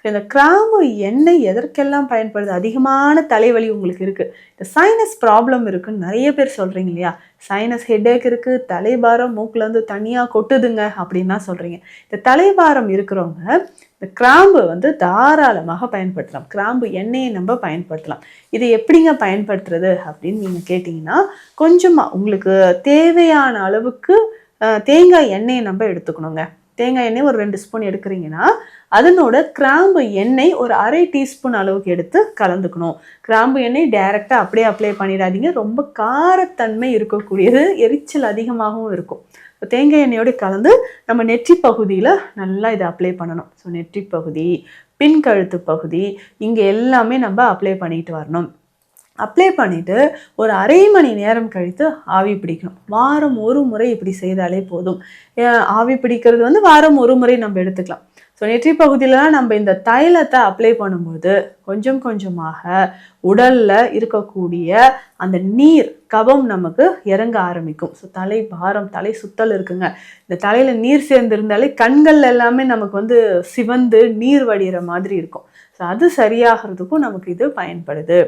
இந்த கிராம்பு எண்ணெய் எதற்கெல்லாம் பயன்படுது? அதிகமான தலைவலி உங்களுக்கு இருக்குது, இந்த சைனஸ் ப்ராப்ளம் இருக்குன்னு நிறைய பேர் சொல்கிறீங்க இல்லையா? சைனஸ் ஹெட்டேக் இருக்குது, தலைபாரம், மூக்குலேருந்து தனியாக கொட்டுதுங்க அப்படின்லாம் சொல்கிறீங்க. இந்த தலைபாரம் இருக்கிறவங்க இந்த கிராம்பு தாராளமாக பயன்படுத்தலாம். கிராம்பு எண்ணெயை நம்ம பயன்படுத்தலாம். இது எப்படிங்க பயன்படுத்துறது அப்படின்னு நீங்கள் கேட்டிங்கன்னா, கொஞ்சமாக உங்களுக்கு தேவையான அளவுக்கு தேங்காய் எண்ணெயை நம்ம எடுத்துக்கணுங்க. தேங்காய் எண்ணெய் ஒரு 2 ஸ்பூன் எடுக்கிறீங்கன்னா அதனோட கிராம்பு எண்ணெய் ஒரு 1/2 டீஸ்பூன் அளவுக்கு எடுத்து கலந்துக்கணும். கிராம்பு எண்ணெய் டைரெக்டாக அப்படியே அப்ளை பண்ணிடாதீங்க. ரொம்ப காரத்தன்மை இருக்கக்கூடியது, எரிச்சல் அதிகமாகவும் இருக்கும். இப்போ தேங்காய் எண்ணெயோடு கலந்து நம்ம நெற்றி பகுதியில் நல்லா இதை அப்ளை பண்ணணும். ஸோ நெற்றி பகுதி, பின்கழுத்து பகுதி, இங்கே எல்லாமே நம்ம அப்ளை பண்ணிட்டு வரணும். அப்ளை பண்ணிவிட்டு ஒரு 1/2 மணி நேரம் கழித்து ஆவி பிடிக்கணும். வாரம் ஒரு முறை இப்படி செய்தாலே போதும். ஆவி பிடிக்கிறது வாரம் ஒரு முறை நம்ம எடுத்துக்கலாம். ஸோ நெற்றி பகுதியிலலாம் நம்ம இந்த தைலத்தை அப்ளை பண்ணும்போது கொஞ்சம் கொஞ்சமாக உடலில் இருக்கக்கூடிய அந்த நீர் கபம் நமக்கு இறங்க ஆரம்பிக்கும். ஸோ தலை பாரம், தலை சுத்தல் இருக்குங்க, இந்த தலையில் நீர் சேர்ந்திருந்தாலே கண்கள் எல்லாமே நமக்கு சிவந்து நீர் வடிகிற மாதிரி இருக்கும். ஸோ அது சரியாகிறதுக்கும் நமக்கு இது பயன்படுது.